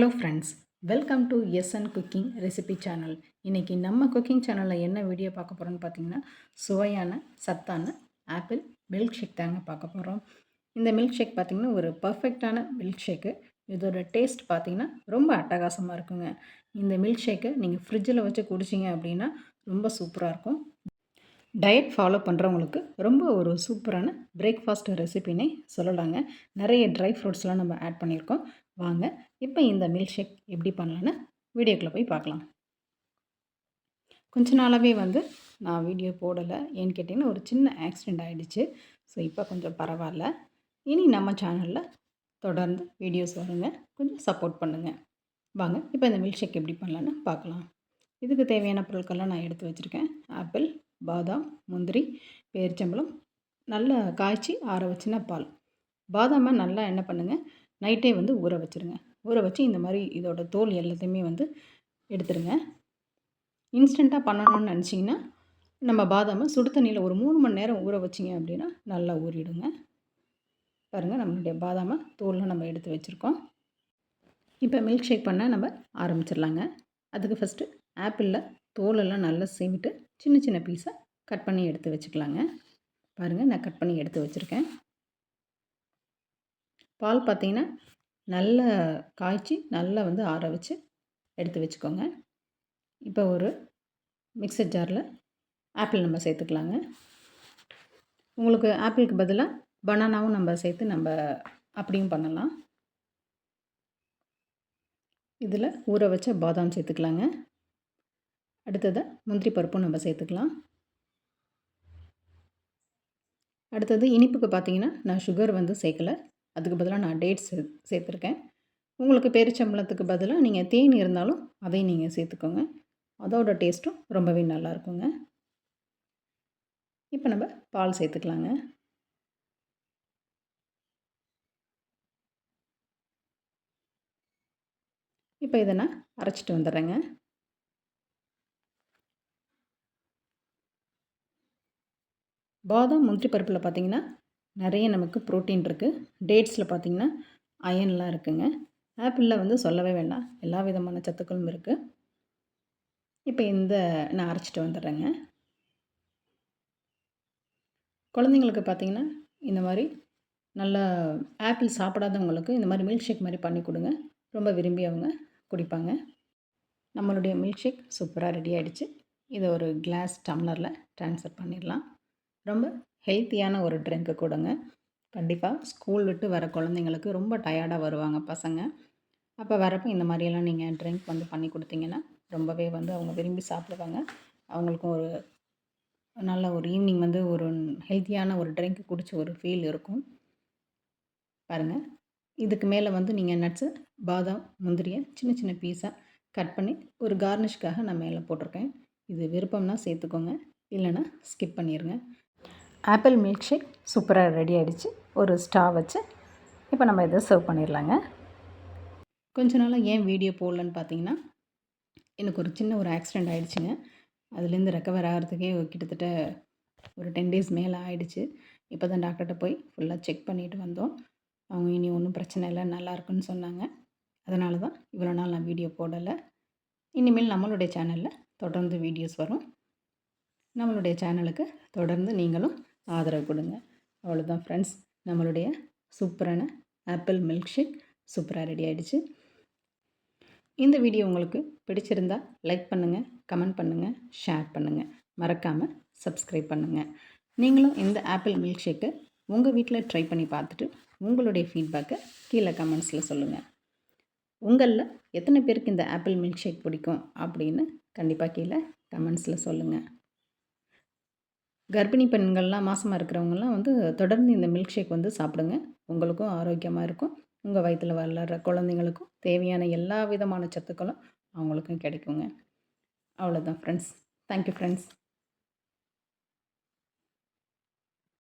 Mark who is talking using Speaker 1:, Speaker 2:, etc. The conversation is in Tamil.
Speaker 1: Hello friends, welcome to SN cooking recipe channel. இன்றைக்கி நம்ம குக்கிங் சேனலில் என்ன வீடியோ பார்க்க போகிறோன்னு பார்த்தீங்கன்னா, சுவையான சத்தான ஆப்பிள் மில்க் ஷேக் தாங்க பார்க்க போகிறோம். இந்த மில்க் ஷேக் பார்த்திங்கன்னா ஒரு பர்ஃபெக்டான மில்க் ஷேக்கு. இதோட டேஸ்ட் பார்த்திங்கன்னா ரொம்ப அட்டகாசமாக இருக்குங்க. இந்த மில்க் ஷேக்கை நீங்கள் ஃப்ரிட்ஜில் வச்சு குடிச்சிங்க அப்படின்னா ரொம்ப சூப்பராக இருக்கும். டயட் ஃபாலோ பண்ணுறவங்களுக்கு ரொம்ப ஒரு சூப்பரான பிரேக்ஃபாஸ்ட் ரெசிபினே சொல்லலாங்க. நிறைய ட்ரை ஃப்ரூட்ஸ்லாம் நம்ம ஆட் பண்ணியிருக்கோம். வாங்க இப்போ இந்த மில்க் ஷேக் எப்படி பண்ணலான்னு வீடியோக்குள்ளே போய் பார்க்கலாம். கொஞ்ச நாளாகவே நான் வீடியோ போடலை. ஏன்னு கேட்டிங்கன்னா ஒரு சின்ன ஆக்சிடெண்ட் ஆகிடுச்சு. ஸோ இப்போ கொஞ்சம் பரவாயில்ல. இனி நம்ம சேனலில் தொடர்ந்து வீடியோஸ் வருங்க. கொஞ்சம் சப்போர்ட் பண்ணுங்கள். வாங்க இப்போ இந்த மில்க் ஷேக் எப்படி பண்ணலான்னு பார்க்கலாம். இதுக்கு தேவையான பொருட்கள்லாம் நான் எடுத்து வச்சுருக்கேன். ஆப்பிள், பாதாம், முந்திரி, பேரிச்சம்பழம், நல்லா காய்ச்சி ஆற வச்சின பால். பாதாமை நல்லா என்ன பண்ணுங்கள், நைட்டே ஊற வச்சுருங்க. ஊற வச்சு இந்த மாதிரி இதோட தோல் எல்லாத்தையுமே எடுத்துருங்க. இன்ஸ்டண்ட்டாக பண்ணணும்னு நினச்சிங்கன்னா நம்ம பாதாமை சுடு தண்ணியில் ஒரு 3 மணி நேரம் ஊற வச்சிங்க அப்படின்னா நல்லா ஊறிடுங்க. பாருங்கள், நம்மளுடைய பாதாமை தோல்லாம் நம்ம எடுத்து வச்சுருக்கோம். இப்போ மில்க் ஷேக் பண்ண நம்ம ஆரம்பிச்சிடலாங்க. அதுக்கு ஃபஸ்ட்டு ஆப்பிளில் தோலெல்லாம் நல்லா சீவிட்டு சின்ன சின்ன பீஸாக கட் பண்ணி எடுத்து வச்சுக்கலாங்க. பாருங்கள், நான் கட் பண்ணி எடுத்து வச்சுருக்கேன். பால் பார்த்திங்கன்னா நல்லா காய்ச்சி நல்லா ஆற வச்சு எடுத்து வச்சுக்கோங்க. இப்போ ஒரு மிக்சர் ஜாரில் ஆப்பிள் நம்ம சேர்த்துக்கலாங்க. உங்களுக்கு ஆப்பிளுக்கு பதிலாக பனானாவும் நம்ம சேர்த்து நம்ம அப்படியும் பண்ணலாம். இதில் ஊற வச்ச பாதாம் சேர்த்துக்கலாங்க. அடுத்ததாக முந்திரி பருப்பும் நம்ம சேர்த்துக்கலாம். அடுத்தது இனிப்புக்கு பார்த்திங்கன்னா நான் சுகர் சேர்க்கலை. அதுக்கு பதிலாக நான் டேட்ஸ் சேர்த்துருக்கேன். உங்களுக்கு பேரிச்சம்பழத்துக்கு பதிலாக நீங்கள் தேன் இருந்தாலும் அதையும் நீங்கள் சேர்த்துக்கோங்க. அதோட டேஸ்ட்டும் ரொம்பவே நல்லாயிருக்குங்க. இப்போ நம்ம பால் சேர்த்துக்கலாங்க. இப்போ இதை நான் அரைச்சிட்டு வந்துடுறேங்க. பாதாம், முந்திரி பருப்பில் பார்த்திங்கன்னா நிறைய நமக்கு ப்ரோட்டீன் இருக்குது. டேட்ஸில் பார்த்திங்கன்னா அயன்லாம் இருக்குங்க. ஆப்பிளில் சொல்லவே வேண்டாம், எல்லா விதமான சத்துக்களும் இருக்குது. இப்போ நான் அரைச்சிட்டு வந்துடுறேங்க. குழந்தைங்களுக்கு பார்த்திங்கன்னா இந்த மாதிரி நல்லா ஆப்பிள் சாப்பிடாதவங்களுக்கு இந்த மாதிரி மில்க் ஷேக் மாதிரி பண்ணி கொடுங்க. ரொம்ப விரும்பி அவங்க குடிப்பாங்க. நம்மளுடைய மில்க் ஷேக் சூப்பராக ரெடி ஆகிடுச்சு. இதை ஒரு கிளாஸ் டம்ளரில் ட்ரான்ஸ்ஃபர் பண்ணிடலாம். ரொம்ப ஹெல்த்தியான ஒரு ட்ரிங்க்கு கொடுங்க. கண்டிப்பாக ஸ்கூல் விட்டு வர குழந்தைங்களுக்கு ரொம்ப டயர்டாக வருவாங்க பசங்க. அப்போ வரப்போ இந்த மாதிரியெல்லாம் நீங்கள் ட்ரிங்க் பண்ணி கொடுத்தீங்கன்னா ரொம்பவே அவங்க விரும்பி சாப்பிடுவாங்க. அவங்களுக்கும் ஒரு நல்ல ஒரு ஈவினிங் ஒரு ஹெல்த்தியான ஒரு ட்ரிங்க் குடிச்ச ஒரு ஃபீல் இருக்கும். பாருங்கள், இதுக்கு மேலே நீங்கள் நட்ஸு, பாதாம், முந்திரியை சின்ன சின்ன பீஸாக கட் பண்ணி ஒரு கார்னிஷ்காக நான் மேலே போட்டிருக்கேன். இது விருப்பம்னா சேர்த்துக்கோங்க, இல்லைன்னா ஸ்கிப் பண்ணிடுங்க. ஆப்பிள் மில்க் ஷேக் சூப்பராக ரெடி ஆகிடுச்சு. ஒரு ஸ்டாவ் வச்சு இப்போ நம்ம இதை சர்வ் பண்ணிடலாங்க. கொஞ்ச நாளாக ஏன் வீடியோ போடலன்னு பார்த்தீங்கன்னா, எனக்கு ஒரு சின்ன ஒரு ஆக்சிடெண்ட் ஆகிடுச்சுங்க. அதுலேருந்து ரெக்கவர் ஆகிறதுக்கே கிட்டத்தட்ட ஒரு 10 டேஸ் மேலே ஆகிடுச்சு. இப்போ தான் டாக்டர்கிட்ட போய் ஃபுல்லாக செக் பண்ணிவிட்டு வந்தோம். அவங்க இனி ஒன்றும் பிரச்சனை இல்லை, நல்லா இருக்குன்னு சொன்னாங்க. அதனால தான் இவ்வளோ நாள் நான் வீடியோ போடலை. இனிமேல் நம்மளுடைய சேனலில் தொடர்ந்து வீடியோஸ் வரும். நம்மளுடைய சேனலுக்கு தொடர்ந்து நீங்களும் ஆதரவு கொடுங்க. அவ்வளோதான் ஃப்ரெண்ட்ஸ், நம்மளுடைய சூப்பரான ஆப்பிள் மில்க் ஷேக் சூப்பராக ரெடி ஆகிடுச்சு. இந்த வீடியோ உங்களுக்கு பிடிச்சிருந்தா லைக் பண்ணுங்கள், கமெண்ட் பண்ணுங்கள், ஷேர் பண்ணுங்கள். மறக்காமல் சப்ஸ்கிரைப் பண்ணுங்கள். நீங்களும் இந்த ஆப்பிள் மில்க் ஷேக்கை உங்கள் வீட்டில் ட்ரை பண்ணி பார்த்துட்டு உங்களுடைய ஃபீட்பேக்கை கீழே கமெண்ட்ஸில் சொல்லுங்கள். உங்களில் எத்தனை பேருக்கு இந்த ஆப்பிள் மில்க் ஷேக் பிடிக்கும் அப்படின்னு கண்டிப்பாக கீழே கமெண்ட்ஸில் சொல்லுங்கள். கர்ப்பிணி பெண்கள்லாம், மாசமாக இருக்கிறவங்கலாம் தொடர்ந்து இந்த மில்க் ஷேக் சாப்பிடுங்க. உங்களுக்கும் ஆரோக்கியமாக இருக்கும். உங்கள் வயிற்றில் வளர்கிற குழந்தைங்களுக்கும் தேவையான எல்லா விதமான சத்துக்களும் அவங்களுக்கும் கிடைக்குங்க. அவ்வளோதான் ஃப்ரெண்ட்ஸ். Thank you friends.